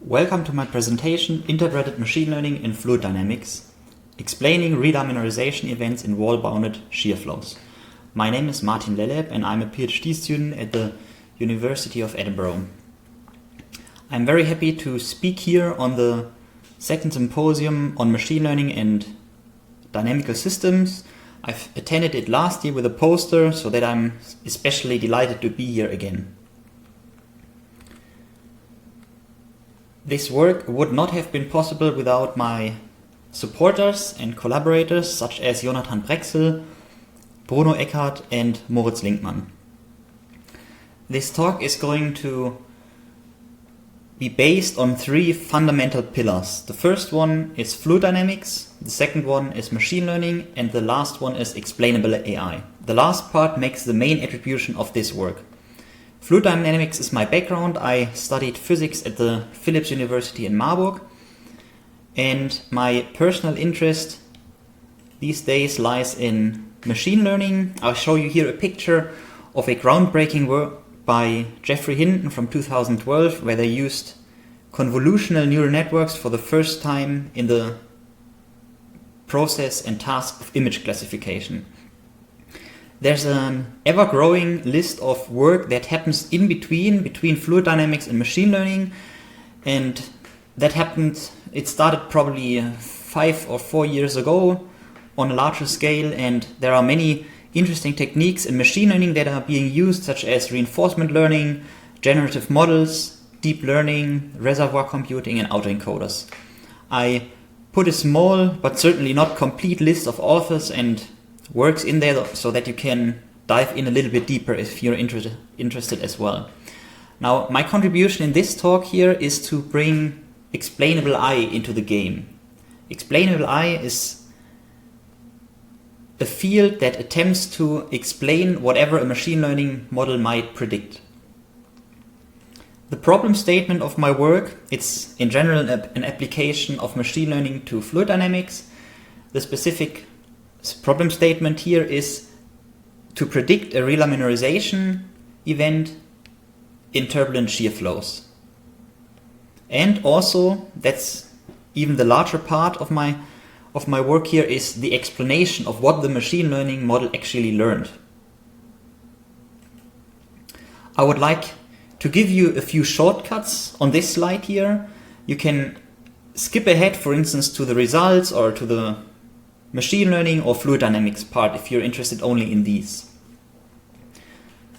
Welcome to my presentation, Integrated Machine Learning in Fluid Dynamics, explaining relaminarization events in wall-bounded shear flows. My name is Martin Lellep and I'm a PhD student at the University of Edinburgh. I'm very happy to speak here on the second symposium on machine learning and dynamical systems. I've attended it last year with a poster, so that I'm especially delighted to be here again. This work would not have been possible without my supporters and collaborators such as Jonathan Brexel, Bruno Eckhardt and Moritz Linkmann. This talk is going to be based on three fundamental pillars. The first one is fluid dynamics, the second one is machine learning, and the last one is explainable AI. The last part makes the main attribution of this work. Fluid dynamics is my background. I studied physics at the Philipps University in Marburg, and my personal interest these days lies in machine learning. I'll show you here a picture of a groundbreaking work by Geoffrey Hinton from 2012, where they used convolutional neural networks for the first time in the process and task of image classification. There's an ever-growing list of work that happens in between fluid dynamics and machine learning, and it started probably 5 or 4 years ago on a larger scale, and there are many interesting techniques in machine learning that are being used, such as reinforcement learning, generative models, deep learning, reservoir computing, and autoencoders. I put a small but certainly not complete list of authors and works in there so that you can dive in a little bit deeper if you're interested as well. Now, my contribution in this talk here is to bring explainable AI into the game. Explainable AI is a field that attempts to explain whatever a machine learning model might predict. The problem statement of my work, it's in general an application of machine learning to fluid dynamics. The specific problem statement here is to predict a relaminarization event in turbulent shear flows. And also, that's even the larger part of my work here, is the explanation of what the machine learning model actually learned. I would like to give you a few shortcuts on this slide here. You can skip ahead, for instance, to the results or to the machine learning or fluid dynamics part if you're interested only in these.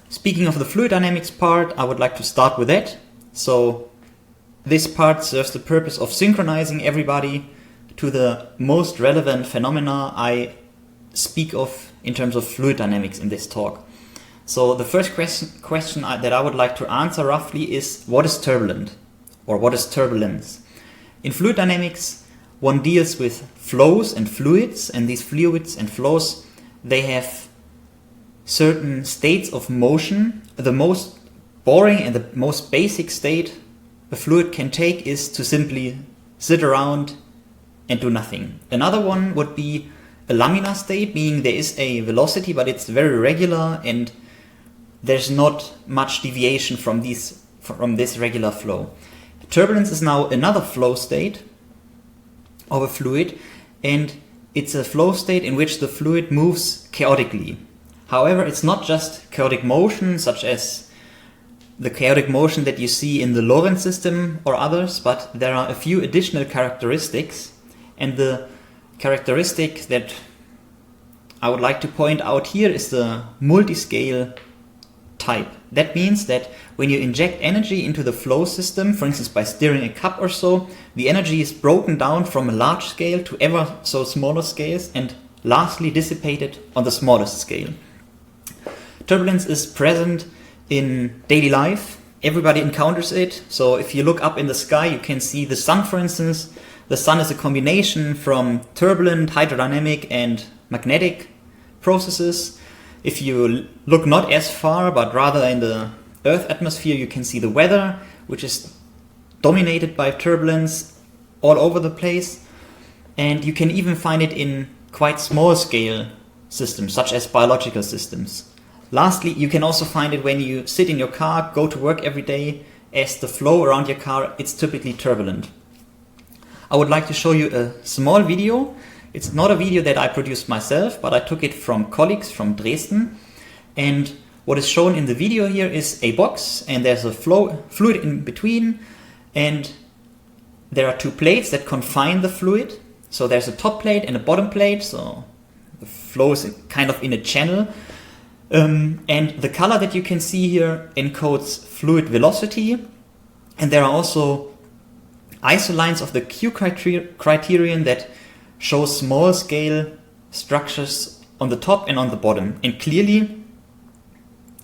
Speaking of the fluid dynamics part, I would like to start with that. So this part serves the purpose of synchronizing everybody to the most relevant phenomena I speak of in terms of fluid dynamics in this talk. So the first question that I would like to answer roughly is, what is turbulent, or what is turbulence? In fluid dynamics, one deals with flows and fluids, and these fluids and flows, they have certain states of motion. The most boring and the most basic state a fluid can take is to simply sit around and do nothing. Another one would be a laminar state, meaning there is a velocity, but it's very regular and there's not much deviation from this regular flow. Turbulence is now another flow state of a fluid, and it's a flow state in which the fluid moves chaotically. However, it's not just chaotic motion, such as the chaotic motion that you see in the Lorentz system or others, but there are a few additional characteristics, and the characteristic that I would like to point out here is the multiscale type. That means that when you inject energy into the flow system, for instance by stirring a cup or so, the energy is broken down from a large scale to ever so smaller scales and lastly dissipated on the smallest scale. Turbulence is present in daily life. Everybody encounters it. So if you look up in the sky, you can see the sun, for instance. The sun is a combination from turbulent, hydrodynamic and magnetic processes. If you look not as far, but rather in the Earth atmosphere, you can see the weather, which is dominated by turbulence all over the place. And you can even find it in quite small scale systems, such as biological systems. Lastly, you can also find it when you sit in your car, go to work every day, as the flow around your car, it's typically turbulent. I would like to show you a small video. It's not a video that I produced myself, but I took it from colleagues from Dresden. And what is shown in the video here is a box, and there's a fluid in between, and there are two plates that confine the fluid. So there's a top plate and a bottom plate, so the flow is kind of in a channel. And the color that you can see here encodes fluid velocity, and there are also isolines of the Q criterion that show small scale structures on the top and on the bottom. And clearly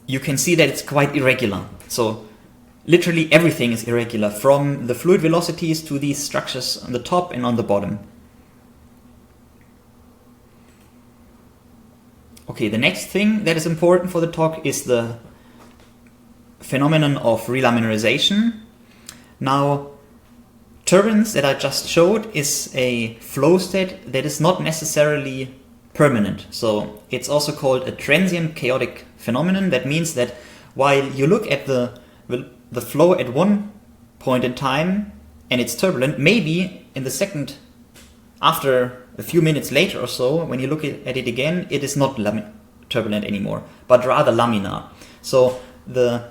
you can see that it's quite irregular. So literally everything is irregular, from the fluid velocities to these structures on the top and on the bottom. Okay, the next thing that is important for the talk is the phenomenon of relaminarization. Now, turbulence that I just showed is a flow state that is not necessarily permanent. So it's also called a transient chaotic phenomenon. That means that while you look at the flow at one point in time and it's turbulent, maybe in the second, after a few minutes later or so, when you look at it again, it is not turbulent anymore, but rather laminar. So the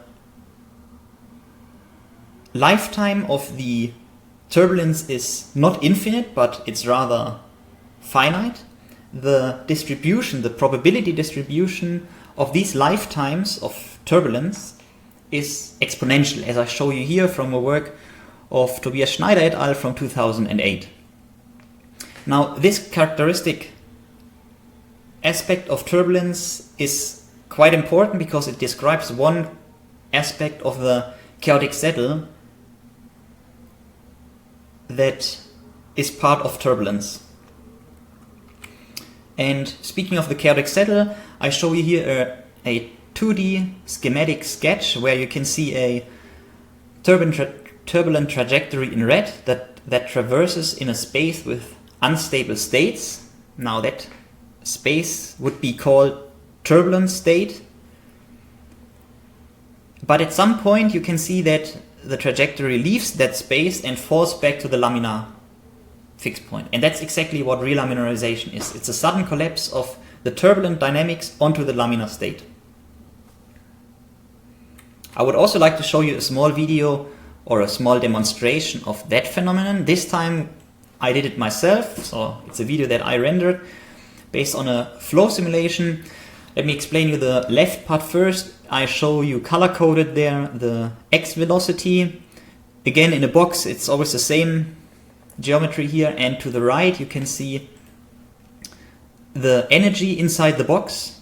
lifetime of the turbulence is not infinite, but it's rather finite. The distribution, the probability distribution of these lifetimes of turbulence is exponential, as I show you here from a work of Tobias Schneider et al. From 2008. Now, this characteristic aspect of turbulence is quite important because it describes one aspect of the chaotic saddle that is part of turbulence. And speaking of the chaotic saddle, I show you here a 2D schematic sketch where you can see a turbulent trajectory in red that traverses in a space with unstable states. Now that space would be called turbulent state. But at some point you can see that the trajectory leaves that space and falls back to the laminar fixed point. And that's exactly what relaminarization is. It's a sudden collapse of the turbulent dynamics onto the laminar state. I would also like to show you a small video or a small demonstration of that phenomenon. This time I did it myself, so it's a video that I rendered based on a flow simulation. Let me explain you the left part first. I show you color-coded there the x velocity. Again, in a box, it's always the same geometry here. And to the right, you can see the energy inside the box,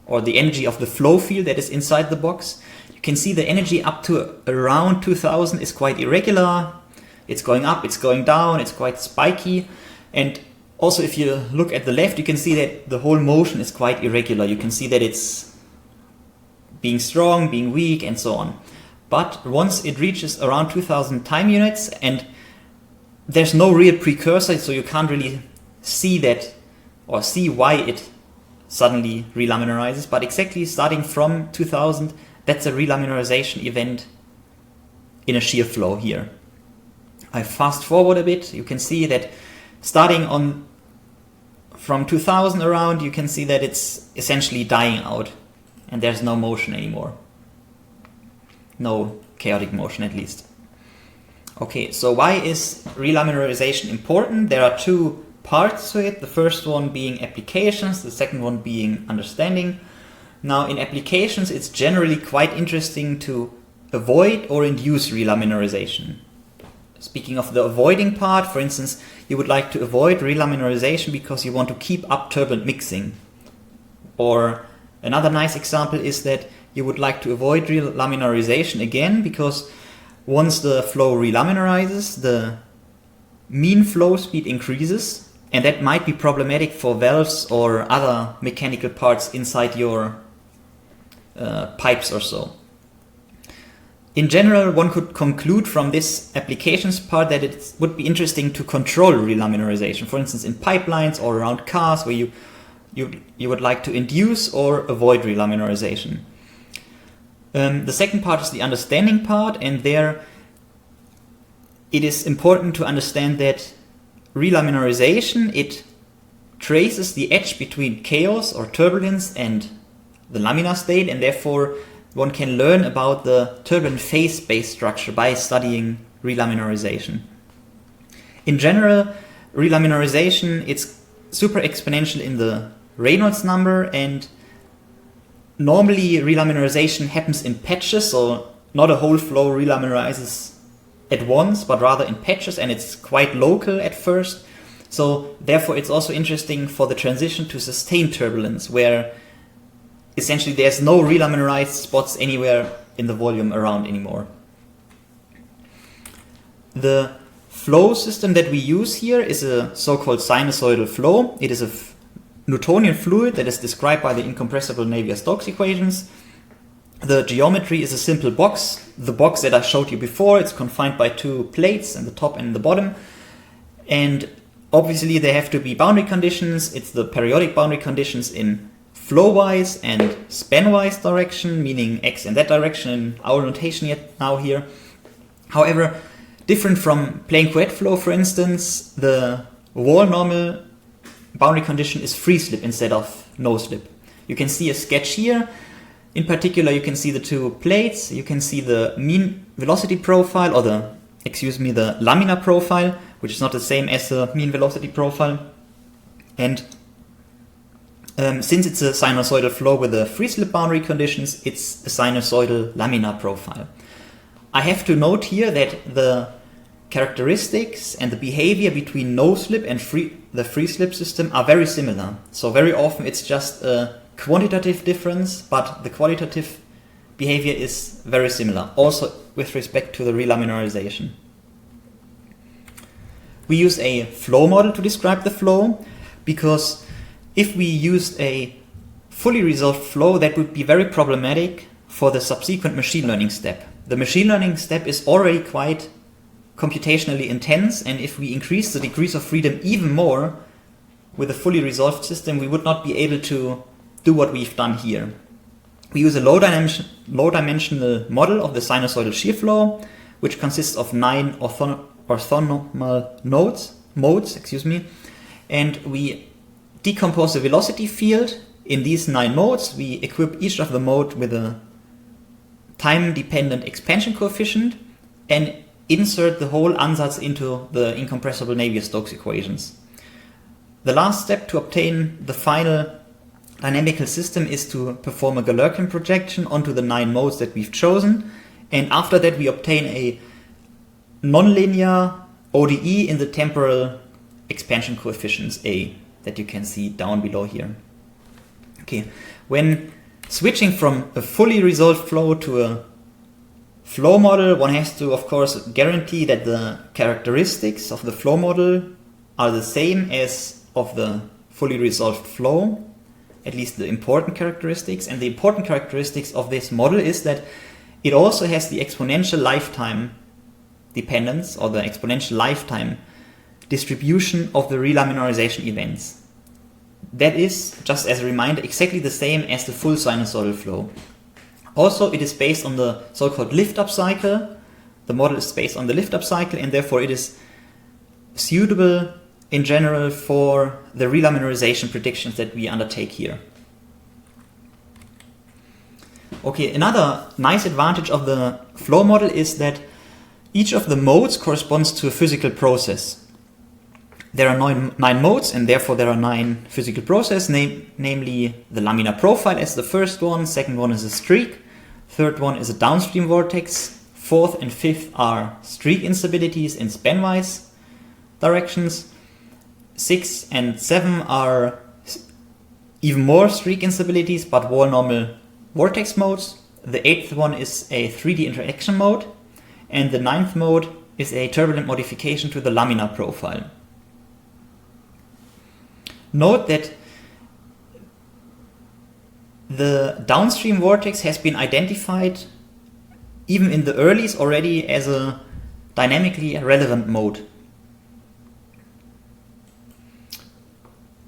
or the energy of the flow field that is inside the box. You can see the energy up to around 2000 is quite irregular. It's going up, it's going down, it's quite spiky. And also, if you look at the left, you can see that the whole motion is quite irregular. You can see that it's being strong, being weak, and so on. But once it reaches around 2000 time units, and there's no real precursor, so you can't really see that or see why it suddenly relaminarizes. But exactly starting from 2000, that's a relaminarization event in a shear flow here. I fast forward a bit. You can see that starting from 2000 around, you can see that it's essentially dying out and there's no motion anymore. No chaotic motion, at least. Okay, so why is relaminarization important? There are two parts to it. The first one being applications, the second one being understanding. Now, in applications, it's generally quite interesting to avoid or induce relaminarization. Speaking of the avoiding part, for instance, you would like to avoid relaminarization because you want to keep up turbulent mixing. Or another nice example is that you would like to avoid relaminarization again because once the flow relaminarizes, the mean flow speed increases, and that might be problematic for valves or other mechanical parts inside your pipes or so. In general, one could conclude from this applications part that it would be interesting to control relaminarization. For instance, in pipelines or around cars where you would like to induce or avoid relaminarization. The second part is the understanding part, and there it is important to understand that relaminarization, it traces the edge between chaos or turbulence and the laminar state, and therefore one can learn about the turbulent phase space structure by studying relaminarization. In general, relaminarization, it's super exponential in the Reynolds number, and normally relaminarization happens in patches, so not a whole flow relaminarizes at once, but rather in patches, and it's quite local at first. So therefore it's also interesting for the transition to sustained turbulence, where essentially there's no relaminarized spots anywhere in the volume around anymore. The flow system that we use here is a so-called sinusoidal flow. It is a Newtonian fluid that is described by the incompressible Navier-Stokes equations. The geometry is a simple box. The box that I showed you before, it's confined by two plates in the top and the bottom. And obviously there have to be boundary conditions. It's the periodic boundary conditions in flow-wise and span-wise direction, meaning x in that direction in our notation now here. However, different from plane couette flow, for instance, the wall normal boundary condition is free slip instead of no slip. You can see a sketch here. In particular, you can see the two plates. You can see the mean velocity profile, or the laminar profile, which is not the same as the mean velocity profile. And since it's a sinusoidal flow with the free slip boundary conditions, it's a sinusoidal laminar profile. I have to note here that the characteristics and the behavior between no slip and the free slip system are very similar. So very often it's just a quantitative difference, but the qualitative behavior is very similar, also with respect to the relaminarization. We use a flow model to describe the flow, because if we used a fully resolved flow, that would be very problematic for the subsequent machine learning step. The machine learning step is already quite computationally intense, and if we increase the degrees of freedom even more with a fully resolved system, we would not be able to do what we've done here. We use a low-dimensional model of the sinusoidal shear flow, which consists of 9 orthonormal modes, and we decompose the velocity field in these 9 modes. We equip each of the mode with a time-dependent expansion coefficient and insert the whole ansatz into the incompressible Navier-Stokes equations. The last step to obtain the final dynamical system is to perform a Galerkin projection onto the 9 modes that we've chosen, and after that we obtain a nonlinear ODE in the temporal expansion coefficients A that you can see down below here. Okay, when switching from a fully resolved flow to a flow model, one has to, of course, guarantee that the characteristics of the flow model are the same as of the fully resolved flow, at least the important characteristics. And the important characteristics of this model is that it also has the exponential lifetime dependence, or the exponential lifetime distribution of the relaminarization events. That is, just as a reminder, exactly the same as the full sinusoidal flow. Also, it is based on the so-called lift-up cycle. The model is based on the lift-up cycle, and therefore it is suitable in general for the relaminarization predictions that we undertake here. Okay, another nice advantage of the flow model is that each of the modes corresponds to a physical process. There are 9 modes, and therefore there are 9 physical processes, namely the laminar profile as the first one, second one is a streak, third one is a downstream vortex, fourth and fifth are streak instabilities in spanwise directions, 6 and 7 are even more streak instabilities but wall normal vortex modes, the 8th one is a 3D interaction mode, and the 9th mode is a turbulent modification to the laminar profile. Note that the downstream vortex has been identified even in the earlies already as a dynamically relevant mode.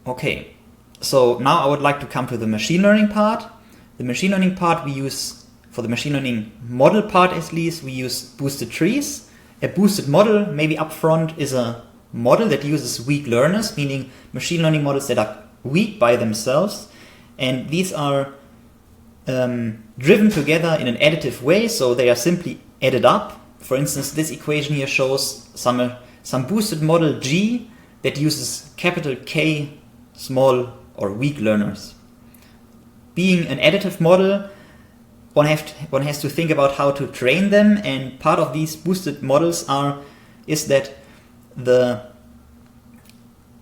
Okay, so now I would like to come to the machine learning part. The machine learning part, we use for the machine learning model part at least, we use boosted trees. A boosted model, maybe upfront, is a model that uses weak learners, meaning machine learning models that are weak by themselves. And these are driven together in an additive way, so they are simply added up. For instance, this equation here shows some boosted model G that uses capital K small or weak learners. Being an additive model, one has to think about how to train them, and part of these boosted models is that the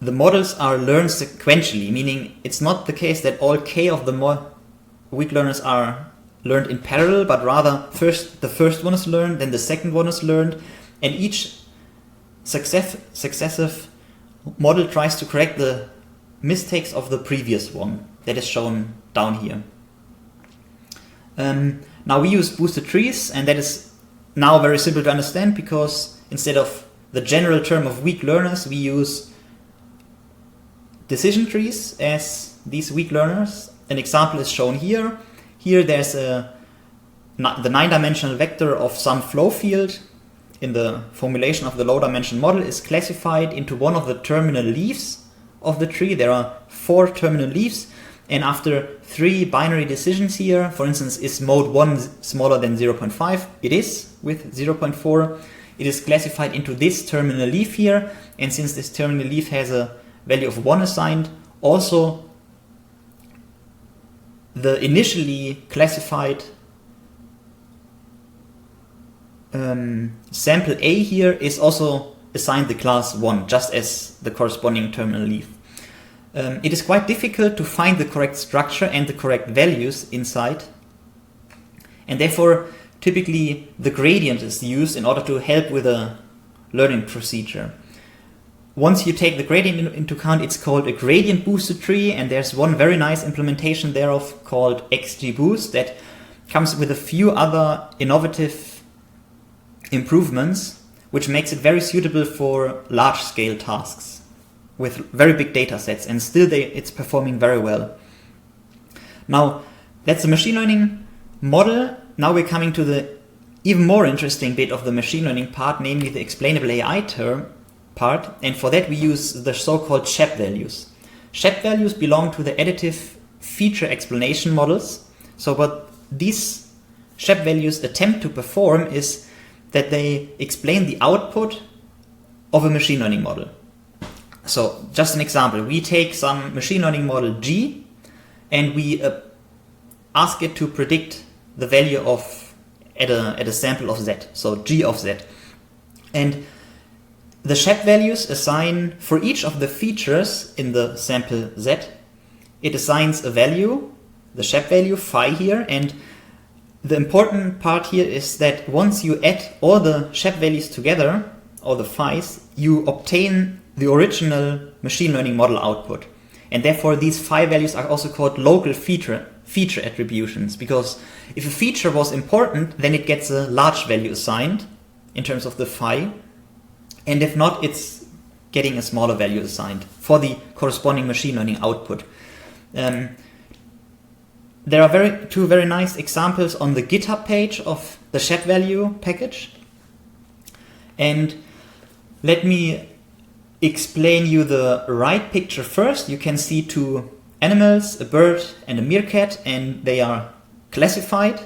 models are learned sequentially, meaning it's not the case that all K of the weak learners are learned in parallel, but rather the first one is learned, then the second one is learned, and each successive model tries to correct the mistakes of the previous one. That is shown down here. Now we use boosted trees, and that is now very simple to understand, because instead of the general term of weak learners, we use decision trees as these weak learners. An example is shown here. Here there's the 9-dimensional vector of some flow field in the formulation of the low-dimensional model is classified into one of the terminal leaves of the tree. There are 4 terminal leaves, and after 3 binary decisions here, for instance, is mode 1 smaller than 0.5? It is with 0.4. It is classified into this terminal leaf here, and since this terminal leaf has a value of 1 assigned, also the initially classified sample A here is also assigned the class 1, just as the corresponding terminal leaf. It is quite difficult to find the correct structure and the correct values inside, and therefore typically the gradient is used in order to help with a learning procedure. Once you take the gradient into account, it's called a gradient boosted tree, and there's one very nice implementation thereof called XGBoost that comes with a few other innovative improvements, which makes it very suitable for large-scale tasks with very big data sets, and still it's performing very well. Now, that's the machine learning model. Now we're coming to the even more interesting bit of the machine learning part, namely the explainable AI part, and for that we use the so-called SHAP values. SHAP values belong to the additive feature explanation models. So what these SHAP values attempt to perform is that they explain the output of a machine learning model. So just an example, we take some machine learning model G and we ask it to predict the value of at a sample of Z, so G of Z. And the SHAP values assign for each of the features in the sample Z, it assigns a value, the SHAP value phi here, and the important part here is that once you add all the SHAP values together, or the phis, you obtain the original machine learning model output. And therefore these phi values are also called local feature attributions, because if a feature was important, then it gets a large value assigned in terms of the phi, and if not, it's getting a smaller value assigned for the corresponding machine learning output. There are two very nice examples on the GitHub page of the SHAP value package. And let me explain you the right picture first. You can see 2 animals, a bird and a meerkat, and they are classified.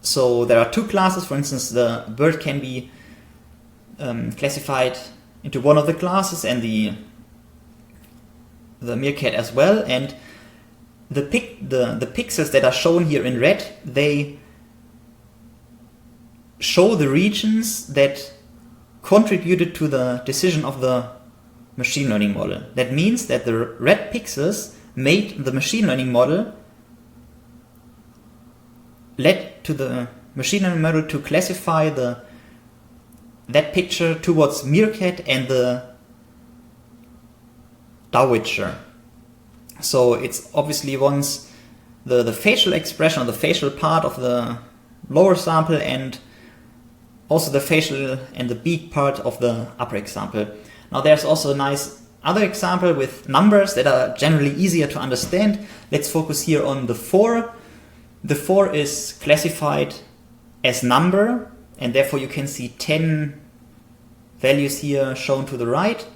So there are 2 classes. For instance, the bird can be classified into one of the classes, and the meerkat as well. And the pixels that are shown here in red, they show the regions that contributed to the decision of the machine learning model. That means that the red pixels made the machine learning model, led to the machine learning model to classify that picture towards meerkat and the dowitcher. So it's obviously once the facial expression or the facial part of the lower sample, and also the facial and the beak part of the upper example. Now there's also a nice other example with numbers that are generally easier to understand. Let's focus here on the 4 The 4 is classified as number, and therefore you can see 10 values here shown to the right.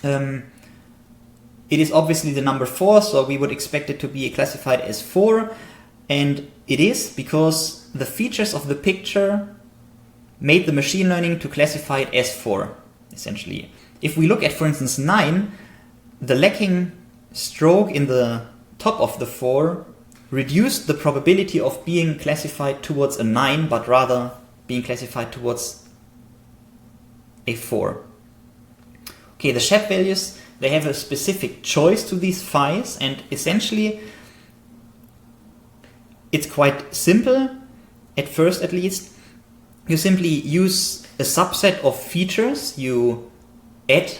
It is obviously the number 4, so we would expect it to be classified as 4, and it is because the features of the picture made the machine learning to classify it as 4, essentially. If we look at, for instance, 9, the lacking stroke in the top of the 4 reduced the probability of being classified towards a 9, but rather being classified towards a 4. Okay, the SHAP values, they have a specific choice to these phi's, and essentially it's quite simple, at first at least. You simply use a subset of features, you add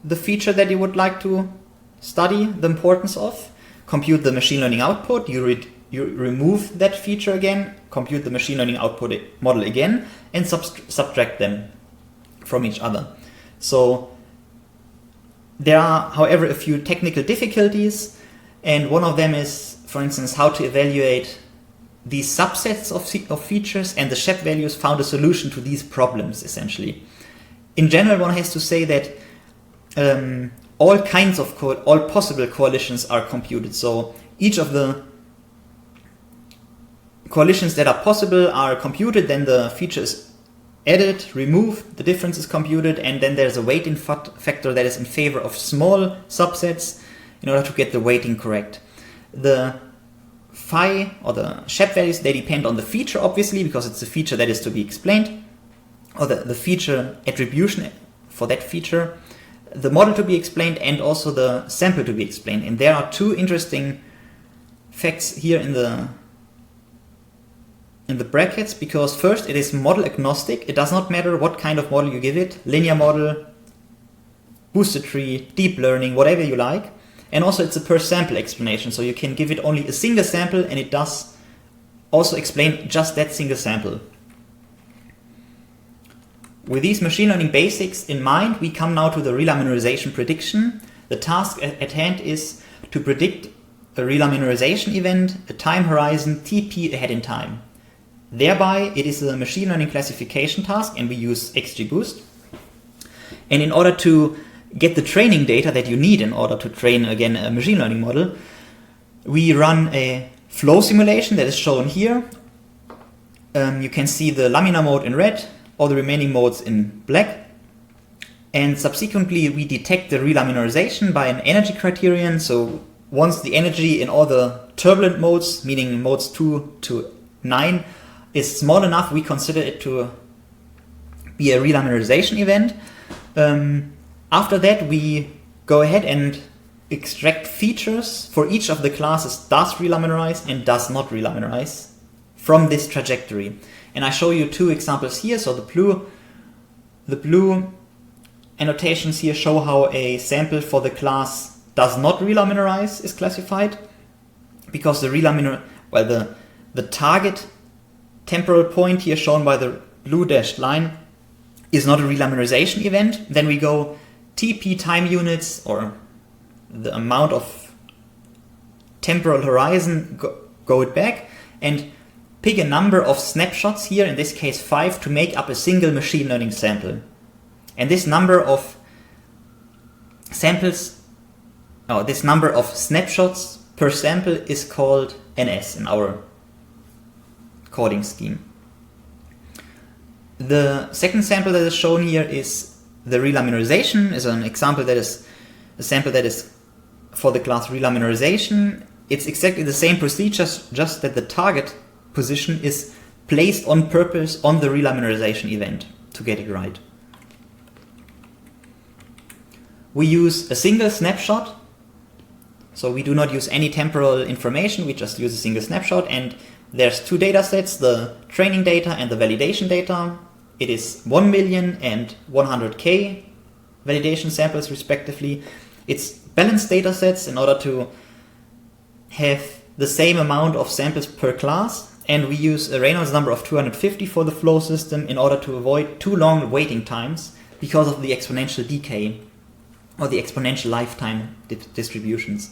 the feature that you would like to study the importance of, compute the machine learning output, you remove that feature again, compute the machine learning output model again, and subtract them from each other. So there are, however, a few technical difficulties, and one of them is, for instance, how to evaluate these subsets of features, and the SHAP values found a solution to these problems, essentially. In general, one has to say that all kinds of all possible coalitions are computed. So each of the coalitions that are possible are computed, then the feature is added, removed, the difference is computed, and then there's a weighting factor that is in favor of small subsets in order to get the weighting correct. The phi, or the SHAP values, they depend on the feature, obviously, because it's a feature that is to be explained, or the feature attribution for that feature, the model to be explained, and also the sample to be explained. And there are two interesting facts here in the brackets, because first, it is model agnostic. It does not matter what kind of model you give it, linear model, boosted tree, deep learning, whatever you like. And also it's a per sample explanation, so you can give it only a single sample and it does also explain just that single sample. With these machine learning basics in mind, we come now to the relaminarization prediction. The task at hand is to predict a relaminarization event, a time horizon TP ahead in time. Thereby, it is a machine learning classification task, and we use XGBoost. And in order to get the training data that you need in order to train, again, a machine learning model, we run a flow simulation that is shown here. You can see the laminar mode in red, all the remaining modes in black. And subsequently, we detect the relaminarization by an energy criterion. So once the energy in all the turbulent modes, meaning modes 2 to 9, is small enough, we consider it to be a relaminarization event. After that, we go ahead and extract features for each of the classes does relaminarize and does not relaminarize from this trajectory. And I show you two examples here. So the blue annotations here show how a sample for the class does not relaminarize is classified, because the target temporal point here shown by the blue dashed line is not a relaminarization event. Then we go TP time units, or the amount of temporal horizon, go it back and pick a number of snapshots here, in this case 5, to make up a single machine learning sample. And this number of samples, this number of snapshots per sample is called NS in our coding scheme. The second sample that is shown here is the relaminarization, is an example that is a sample that is for the class relaminarization. It's exactly the same procedure, just that the target position is placed on purpose on the relaminarization event to get it right. We use a single snapshot, so we do not use any temporal information, we just use a single snapshot, and there's two data sets, the training data and the validation data. It is 1 million and 100K validation samples respectively. It's balanced data sets in order to have the same amount of samples per class, and we use a Reynolds number of 250 for the flow system in order to avoid too long waiting times because of the exponential decay or the exponential lifetime distributions.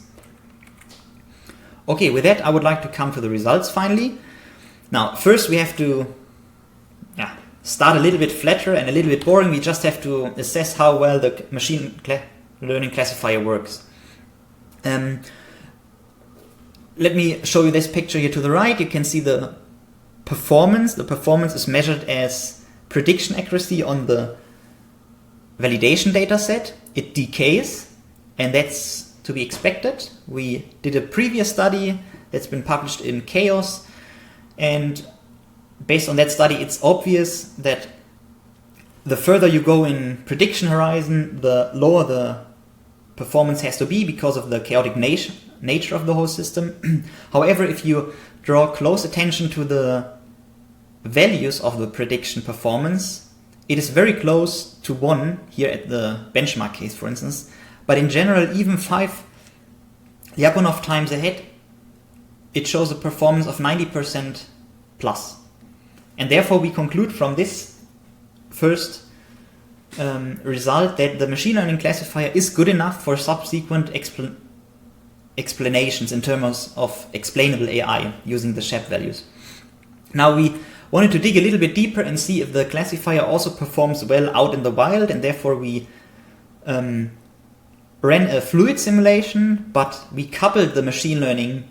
Okay, with that I would like to come to the results finally. Now, first we have to start a little bit flatter and a little bit boring. We just have to assess how well the machine learning classifier works. Let me show you this picture here to the right. You can see the performance. The performance is measured as prediction accuracy on the validation data set. It decays, and that's to be expected. We did a previous study that's been published in Chaos, and based on that study, it's obvious that the further you go in prediction horizon, the lower the performance has to be because of the chaotic nature of the whole system. However, if you draw close attention to the values of the prediction performance, it is very close to 1 here at the benchmark case, for instance. But in general, even 5 Lyapunov times ahead, it shows a performance of 90% plus. And therefore we conclude from this first result that the machine learning classifier is good enough for subsequent explanations in terms of explainable AI using the SHAP values. Now we wanted to dig a little bit deeper and see if the classifier also performs well out in the wild, and therefore we ran a fluid simulation, but we coupled the machine learning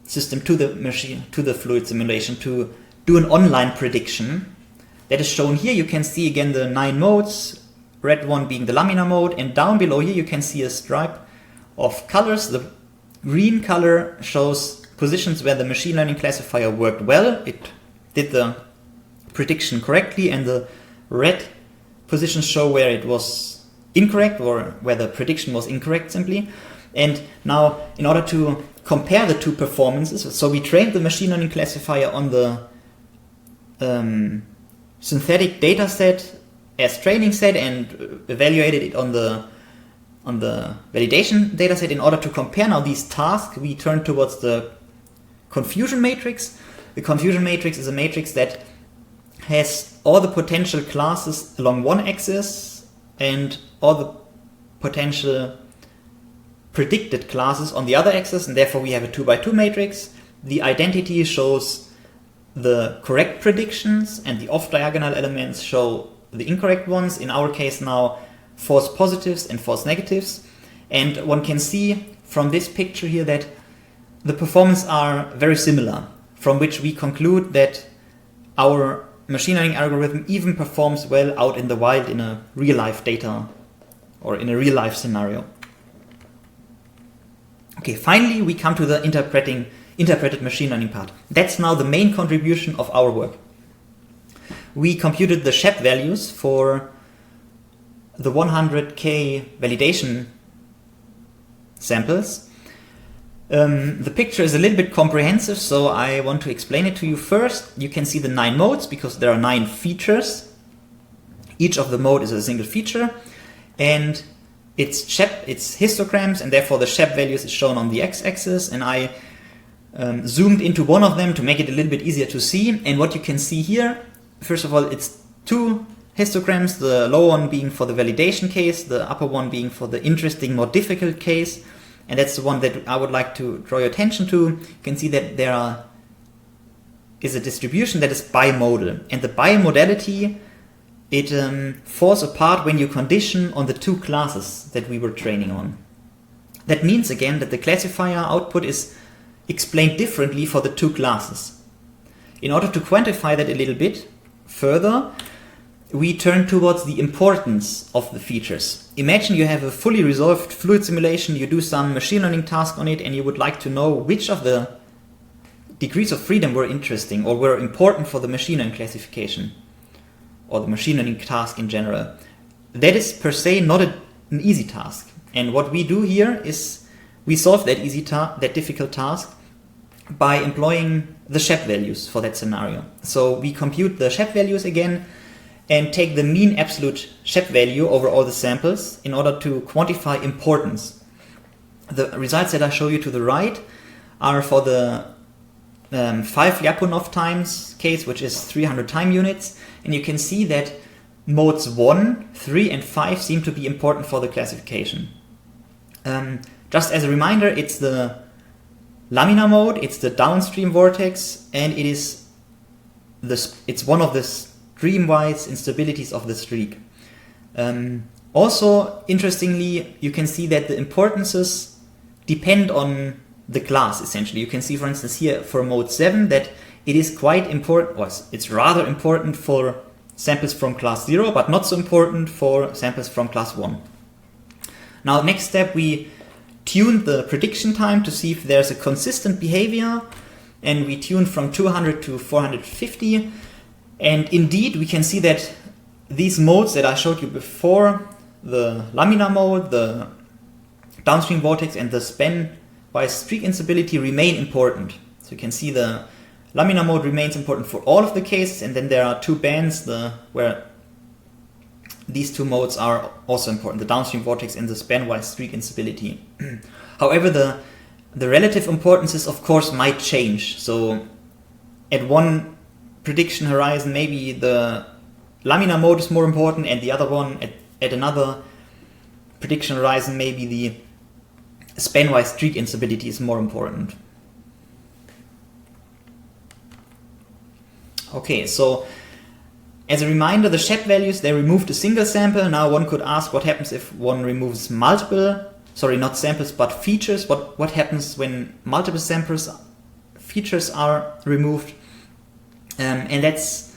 system to the fluid simulation to do an online prediction. That is shown here. You can see again the 9 modes, red one being the laminar mode, and down below here you can see a stripe of colors. The green color shows positions where the machine learning classifier worked well. It did the prediction correctly, and the red positions show where it was incorrect, or where the prediction was incorrect simply. And now, in order to compare the two performances, so we trained the machine learning classifier on the synthetic data set as training set and evaluated it on the validation data set. In order to compare now these tasks, we turn towards the confusion matrix. The confusion matrix is a matrix that has all the potential classes along one axis and all the potential predicted classes on the other axis, and therefore we have a 2x2 matrix. The identity shows the correct predictions, and the off-diagonal elements show the incorrect ones. In our case now, false positives and false negatives. And one can see from this picture here that the performance are very similar, from which we conclude that our machine learning algorithm even performs well out in the wild in a real-life data or in a real-life scenario. Okay, finally we come to the interpreted machine learning part. That's now the main contribution of our work. We computed the SHAP values for the 100K validation samples. The picture is a little bit comprehensive, so I want to explain it to you first. You can see the 9 modes because there are 9 features. Each of the mode is a single feature, and it's SHAP, it's histograms, and therefore the SHAP values is shown on the x-axis, and I zoomed into one of them to make it a little bit easier to see. And what you can see here, first of all, it's 2 histograms, the lower one being for the validation case, the upper one being for the interesting, more difficult case. And that's the one that I would like to draw your attention to. You can see that there is a distribution that is bimodal. And the bimodality, it falls apart when you condition on the 2 classes that we were training on. That means again that the classifier output is explained differently for the 2 classes. In order to quantify that a little bit further, we turn towards the importance of the features. Imagine you have a fully resolved fluid simulation, you do some machine learning task on it, and you would like to know which of the degrees of freedom were interesting or were important for the machine learning classification or the machine learning task in general. That is per se not an easy task. And what we do here is we solve that difficult task by employing the SHAP values for that scenario. So we compute the SHAP values again and take the mean absolute SHAP value over all the samples in order to quantify importance. The results that I show you to the right are for the 5 Lyapunov times case, which is 300 time units, and you can see that modes 1, 3 and 5 seem to be important for the classification. Just as a reminder, it's the laminar mode, it's the downstream vortex, and it's one of the streamwise instabilities of the streak. Also, interestingly, you can see that the importances depend on the class, essentially. You can see, for instance, here for mode 7 that it is quite important, or it's rather important for samples from class 0, but not so important for samples from class 1. Now, next step, we tuned the prediction time to see if there's a consistent behavior, and we tuned from 200 to 450. And indeed, we can see that these modes that I showed you before, the laminar mode, the downstream vortex, and the span-wise streak instability remain important. So you can see the laminar mode remains important for all of the cases, and then there are two bands where these two modes are also important, the downstream vortex and the span-wise streak instability. However, the relative importances, of course, might change. So at one prediction horizon, maybe the laminar mode is more important, and the other one at another prediction horizon, maybe the span-wise streak instability is more important. Okay, so as a reminder, the SHAP values, they removed a single sample. Now one could ask what happens if one removes not samples, but features. What happens when multiple features are removed? And that's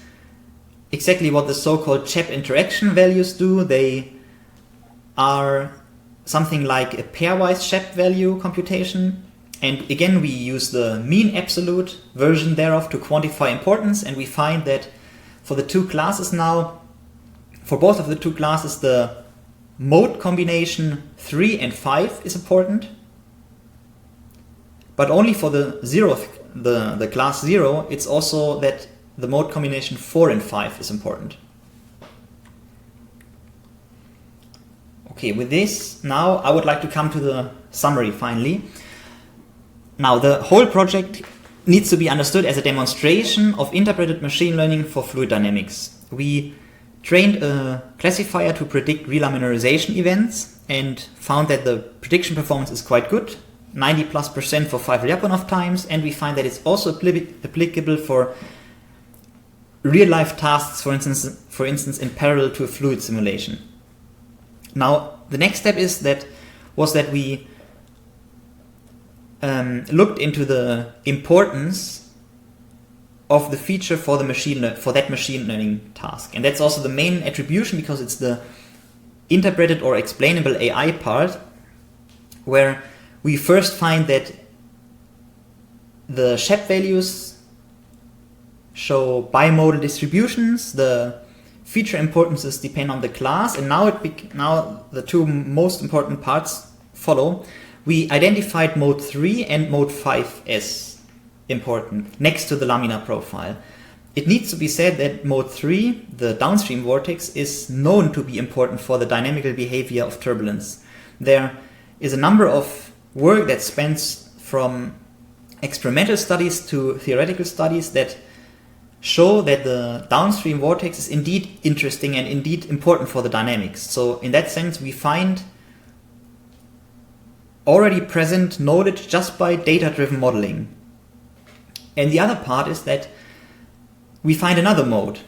exactly what the so-called SHAP interaction values do. They are something like a pairwise SHAP value computation. And again, we use the mean absolute version thereof to quantify importance, and we find that for the two classes now, for both of the two classes, the mode combination 3 and 5 is important, but only for the class 0, it's also that the mode combination 4 and 5 is important. Okay, with this, now I would like to come to the summary finally. Now, the whole project needs to be understood as a demonstration of interpreted machine learning for fluid dynamics. We trained a classifier to predict relaminarization events and found that the prediction performance is quite good, 90+% for 5 Lyapunov times, and we find that it's also applicable for real-life tasks, for instance, in parallel to a fluid simulation. Now, the next step was that we looked into the importance of the feature for that machine learning task, and that's also the main attribution because it's the interpreted or explainable AI part, where we first find that the SHAP values show bimodal distributions, the feature importances depend on the class, and now the two most important parts follow. We identified mode 3 and mode 5 as important next to the laminar profile. It needs to be said that mode 3, the downstream vortex, is known to be important for the dynamical behavior of turbulence. There is a number of work that spans from experimental studies to theoretical studies that show that the downstream vortex is indeed interesting and indeed important for the dynamics. So in that sense, we find already present knowledge just by data-driven modeling. And the other part is that we find another mode.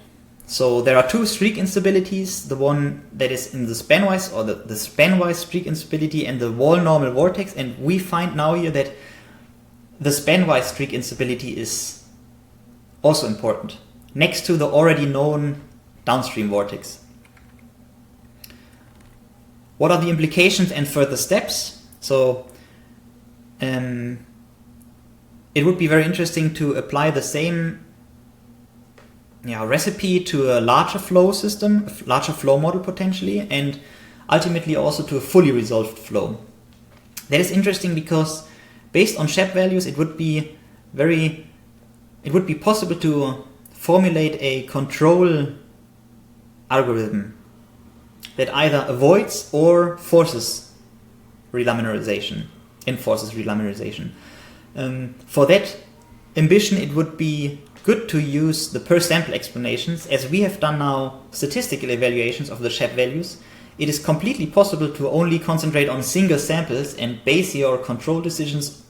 So there are two streak instabilities, the one that is in the spanwise or the spanwise streak instability and the wall normal vortex, and we find now here that the spanwise streak instability is also important, next to the already known downstream vortex. What are the implications and further steps? So it would be very interesting to apply the same recipe to a larger flow system, a larger flow model potentially, and ultimately also to a fully resolved flow. That is interesting because based on SHAP values, it would be possible to formulate a control algorithm that either avoids or forces relaminarization, enforces relaminarization. For that ambition, it would be good to use the per sample explanations. As we have done now statistical evaluations of the SHAP values, it is completely possible to only concentrate on single samples and base your control decisions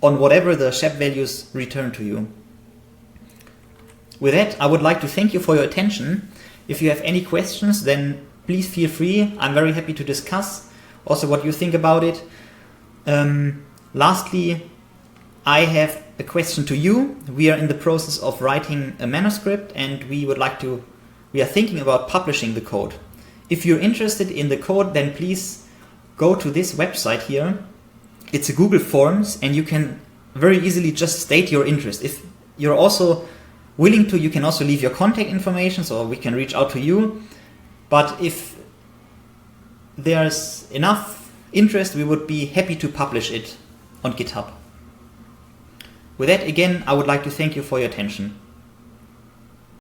on whatever the SHAP values return to you. With that, I would like to thank you for your attention. If you have any questions, then please feel free. I'm very happy to discuss also what you think about it. Lastly, I have a question to you. We are in the process of writing a manuscript, and we are thinking about publishing the code. If you're interested in the code, then please go to this website here. It's a Google Forms, and you can very easily just state your interest. If you're also willing to, you can also leave your contact information, so we can reach out to you. But if there's enough interest, we would be happy to publish it on GitHub. With that, again, I would like to thank you for your attention.